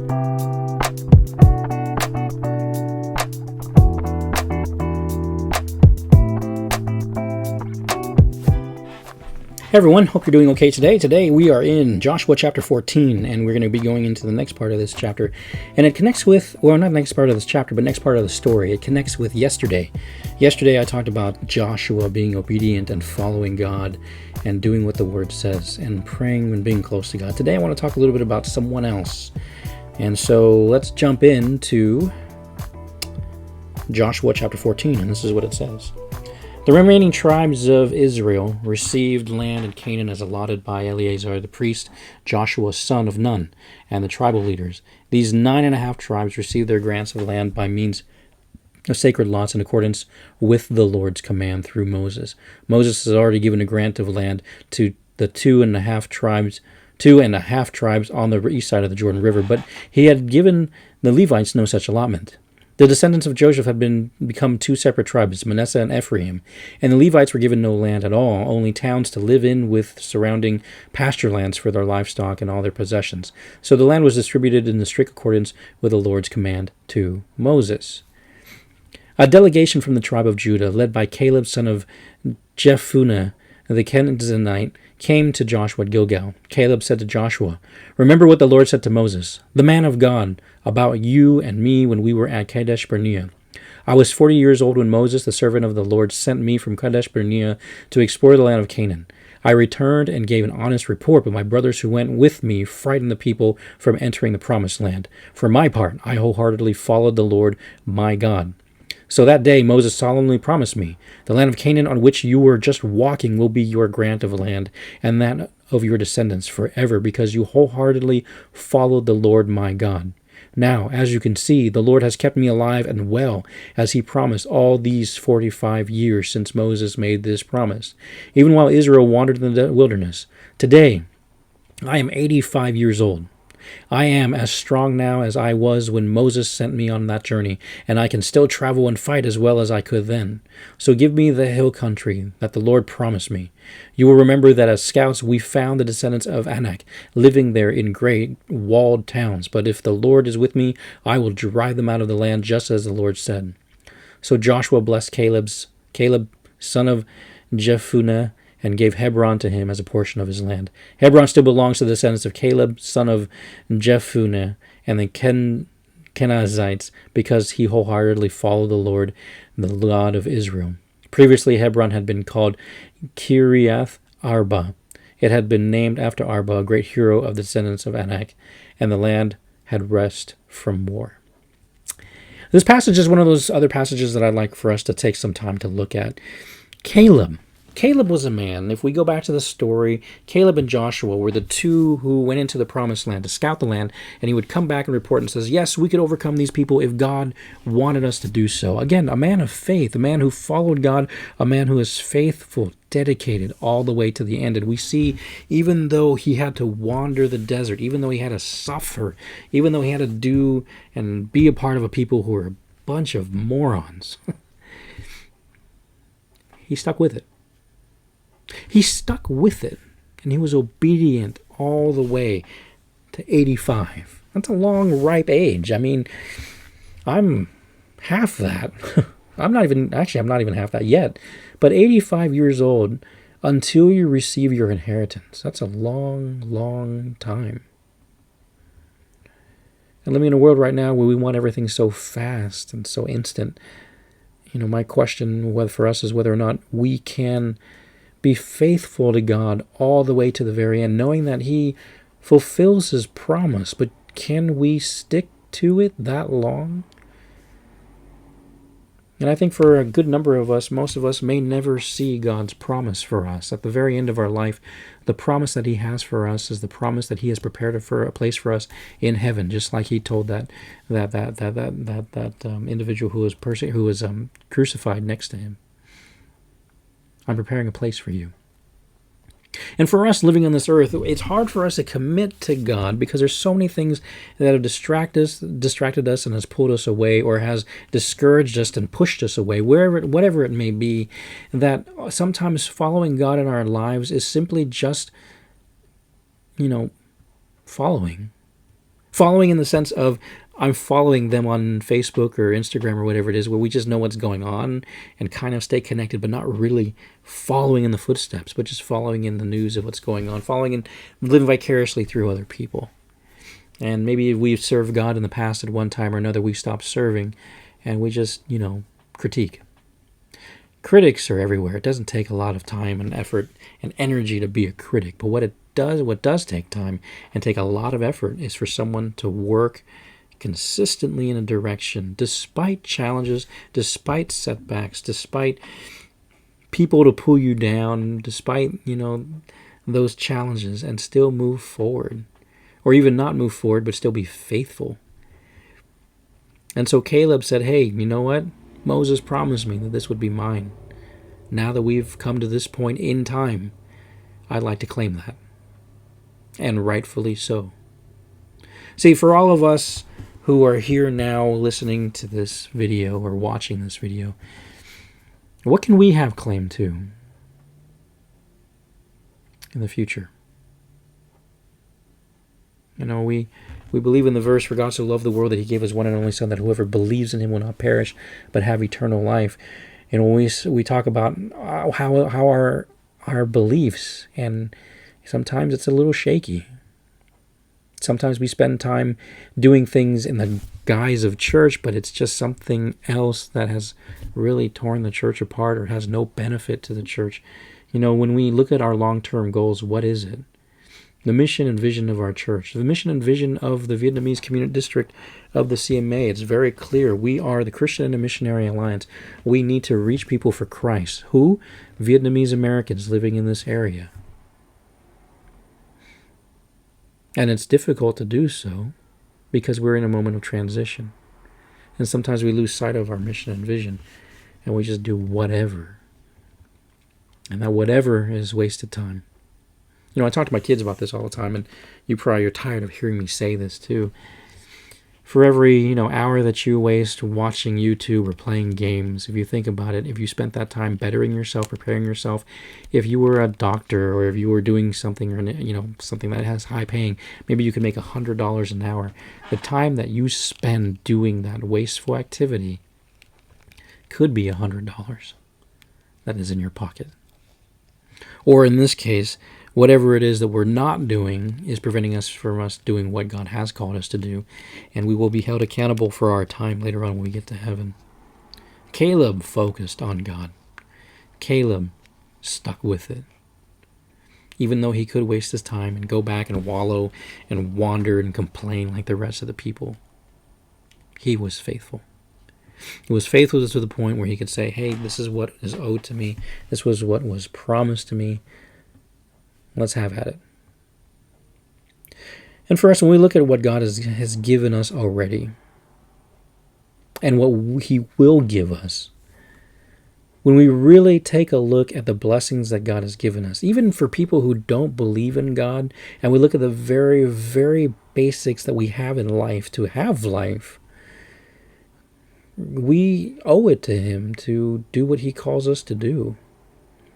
Hey everyone, hope you're doing okay today. Today we are in Joshua chapter 14, and we're going to be going into the next part of this chapter. And it connects with, well, not next part of this chapter, but next part of the story. It connects with yesterday. Yesterday I talked about Joshua being obedient and following God and doing what the Word says and praying and being close to God. Today I want to talk a little bit about someone else. And so let's jump into Joshua chapter 14, and this is what it says. The remaining tribes of Israel received land in Canaan as allotted by Eleazar the priest, Joshua son of Nun, and the tribal leaders. These 9.5 tribes received their grants of land by means of sacred lots in accordance with the Lord's command through Moses. Moses has already given a grant of land to the 2.5 tribes on the east side of the Jordan River, but he had given the Levites no such allotment. The descendants of Joseph had become 2 separate tribes, Manasseh and Ephraim, and the Levites were given no land at all, only towns to live in with surrounding pasture lands for their livestock and all their possessions. So the land was distributed in the strict accordance with the Lord's command to Moses. A delegation from the tribe of Judah, led by Caleb son of Jephunneh, the Kenizzite, came to Joshua at Gilgal. Caleb said to Joshua, "Remember what the Lord said to Moses, the man of God, about you and me when we were at Kadesh Barnea. I was 40 years old when Moses, the servant of the Lord, sent me from Kadesh Barnea to explore the land of Canaan. I returned and gave an honest report, but my brothers who went with me frightened the people from entering the promised land. For my part, I wholeheartedly followed the Lord my God. So that day Moses solemnly promised me, the land of Canaan on which you were just walking will be your grant of land, and that of your descendants forever, because you wholeheartedly followed the Lord my God. Now, as you can see, the Lord has kept me alive and well, as he promised all these 45 years since Moses made this promise, even while Israel wandered in the wilderness. Today, I am 85 years old. I am as strong now as I was when Moses sent me on that journey, and I can still travel and fight as well as I could then. So give me the hill country that the Lord promised me. You will remember that as scouts we found the descendants of Anak living there in great walled towns. But if the Lord is with me, I will drive them out of the land just as the Lord said." So Joshua blessed Caleb, son of Jephunneh, and gave Hebron to him as a portion of his land. Hebron still belongs to the descendants of Caleb, son of Jephunneh, and the Kenizzites, because he wholeheartedly followed the Lord, the God of Israel. Previously, Hebron had been called Kiriath Arba. It had been named after Arba, a great hero of the descendants of Anak, and the land had rest from war. This passage is one of those other passages that I'd like for us to take some time to look at. Caleb was a man. If we go back to the story, Caleb and Joshua were the two who went into the promised land to scout the land, and he would come back and report and says, yes, we could overcome these people if God wanted us to do so. Again, a man of faith, a man who followed God, a man who is faithful, dedicated all the way to the end. And we see, even though he had to wander the desert, even though he had to suffer, even though he had to do and be a part of a people who were a bunch of morons, he stuck with it. He stuck with it, and he was obedient all the way to 85. That's a long, ripe age. I mean, I'm half that. I'm not even half that yet. But 85 years old, until you receive your inheritance, that's a long, long time. And living in a world right now where we want everything so fast and so instant, my question for us is whether or not we can be faithful to God all the way to the very end, knowing that he fulfills his promise, but can we stick to it that long? And I think for a good number of us, most of us may never see God's promise for us. At the very end of our life, the promise that he has for us is the promise that he has prepared for a place for us in heaven, just like he told that individual who was crucified next to him. I'm preparing a place for you. And for us living on this earth, it's hard for us to commit to God because there's so many things that have distracted us and has pulled us away, or has discouraged us and pushed us away, whatever it may be, that sometimes following God in our lives is simply just, following. Following in the sense of I'm following them on Facebook or Instagram or whatever it is, where we just know what's going on and kind of stay connected, but not really following in the footsteps, but just following in the news of what's going on, following and living vicariously through other people. And maybe we've served God in the past at one time or another, we stopped serving, and we just, critique. Critics are everywhere. It doesn't take a lot of time and effort and energy to be a critic, but what does take time and take a lot of effort is for someone to work consistently in a direction, despite challenges, despite setbacks, despite people to pull you down, despite, those challenges, and still move forward. Or even not move forward, but still be faithful. And so Caleb said, hey, you know what? Moses promised me that this would be mine. Now that we've come to this point in time, I'd like to claim that. And rightfully so. See, for all of us who are here now listening to this video or watching this video, what can we have claim to in the future? We believe in the verse, for God so loved the world that he gave his one and only Son, that whoever believes in him will not perish, but have eternal life. And when we talk about how our beliefs, and sometimes it's a little shaky. Sometimes we spend time doing things in the guise of church, but it's just something else that has really torn the church apart or has no benefit to the church. When we look at our long-term goals, what is it? The mission and vision of our church, the mission and vision of the Vietnamese Community District of the CMA, it's very clear. We are the Christian and Missionary Alliance. We need to reach people for Christ. Who? Vietnamese Americans living in this area. And it's difficult to do so because we're in a moment of transition. And sometimes we lose sight of our mission and vision, and we just do whatever. And that whatever is wasted time. I talk to my kids about this all the time, and you probably are tired of hearing me say this too. For every, hour that you waste watching YouTube or playing games, if you think about it, if you spent that time bettering yourself, preparing yourself, if you were a doctor or if you were doing something, or, something that has high paying, maybe you could make $100 an hour. The time that you spend doing that wasteful activity could be $100 that is in your pocket. Or in this case, whatever it is that we're not doing is preventing us from us doing what God has called us to do, and we will be held accountable for our time later on when we get to heaven. Caleb focused on God. Caleb stuck with it. Even though he could waste his time and go back and wallow and wander and complain like the rest of the people, he was faithful. He was faithful to the point where he could say, hey, this is what is owed to me. This was what was promised to me. Let's have at it. And for us, when we look at what God has given us already and what he will give us, when we really take a look at the blessings that God has given us, even for people who don't believe in God, and we look at the very, very basics that we have in life to have life, we owe it to him to do what he calls us to do.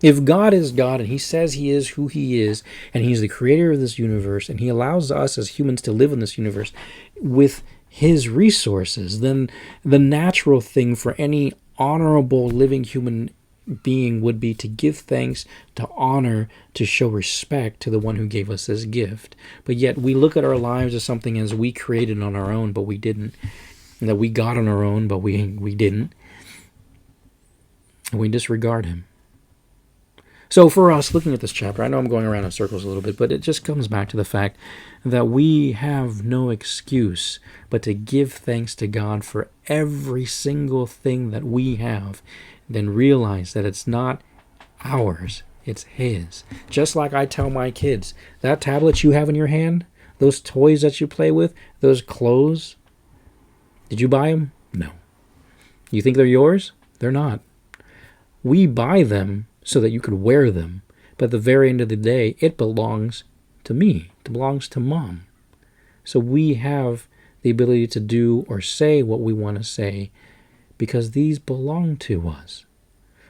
If God is God and he says he is who he is, and he's the creator of this universe, and he allows us as humans to live in this universe with his resources, then the natural thing for any honorable living human being would be to give thanks, to honor, to show respect to the one who gave us this gift. But yet we look at our lives as something as we created on our own, but we didn't. And that we got on our own, but we didn't. And we disregard him. So for us, looking at this chapter, I know I'm going around in circles a little bit, but it just comes back to the fact that we have no excuse but to give thanks to God for every single thing that we have, then realize that it's not ours, it's his. Just like I tell my kids, that tablet you have in your hand, those toys that you play with, those clothes, did you buy them? No. You think they're yours? They're not. We buy them so that you could wear them. But at the very end of the day, it belongs to me. It belongs to Mom. So we have the ability to do or say what we want to say because these belong to us.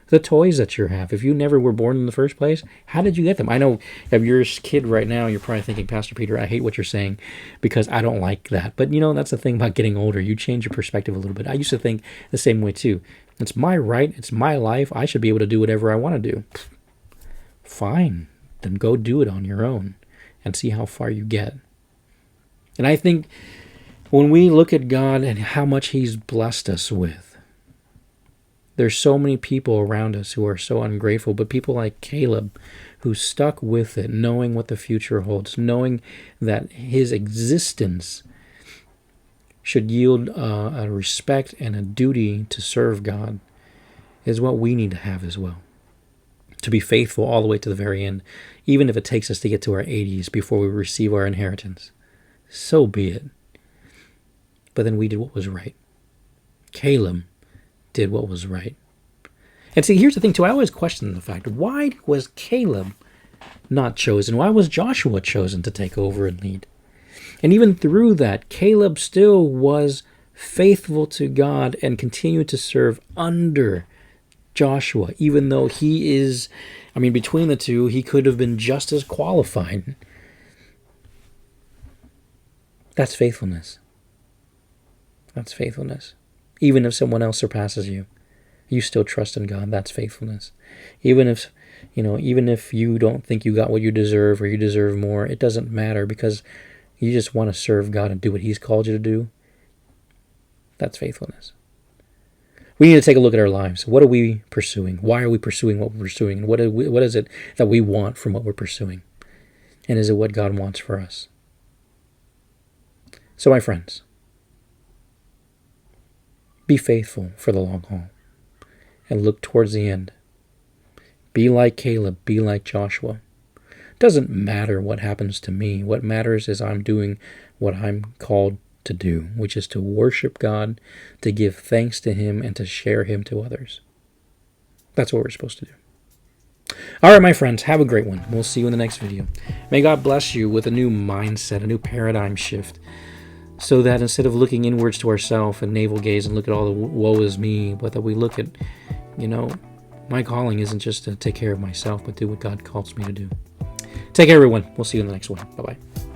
The toys that you have, if you never were born in the first place, how did you get them? I know if you're a kid right now, you're probably thinking, Pastor Peter, I hate what you're saying because I don't like that. But that's the thing about getting older. You change your perspective a little bit. I used to think the same way too. It's my right. It's my life. I should be able to do whatever I want to do. Fine. Then go do it on your own and see how far you get. And I think when we look at God and how much He's blessed us with, there's so many people around us who are so ungrateful, but people like Caleb who stuck with it, knowing what the future holds, knowing that his existence should yield a respect and a duty to serve God, is what we need to have as well. To be faithful all the way to the very end, even if it takes us to get to our 80s before we receive our inheritance. So be it. But then we did what was right. Caleb did what was right. And see, here's the thing too. I always question the fact, why was Caleb not chosen? Why was Joshua chosen to take over and lead? And even through that, Caleb still was faithful to God and continued to serve under Joshua, even though he is, between the two, he could have been just as qualified. That's faithfulness. That's faithfulness. Even if someone else surpasses you, you still trust in God. That's faithfulness. Even if you don't think you got what you deserve or you deserve more, it doesn't matter because you just want to serve God and do what He's called you to do. That's faithfulness. We need to take a look at our lives. What are we pursuing? Why are we pursuing what we're pursuing? And what is it that we want from what we're pursuing? And is it what God wants for us? So, my friends, be faithful for the long haul and look towards the end. Be like Caleb, be like Joshua. Doesn't matter what happens to me. What matters is I'm doing what I'm called to do, which is to worship God, to give thanks to Him, and to share Him to others. That's what we're supposed to do. All right, my friends, have a great one. We'll see you in the next video. May God bless you with a new mindset, a new paradigm shift, so that instead of looking inwards to ourselves and navel gaze and look at all the woe is me, but that we look at, my calling isn't just to take care of myself, but do what God calls me to do. Take care, everyone. We'll see you in the next one. Bye-bye.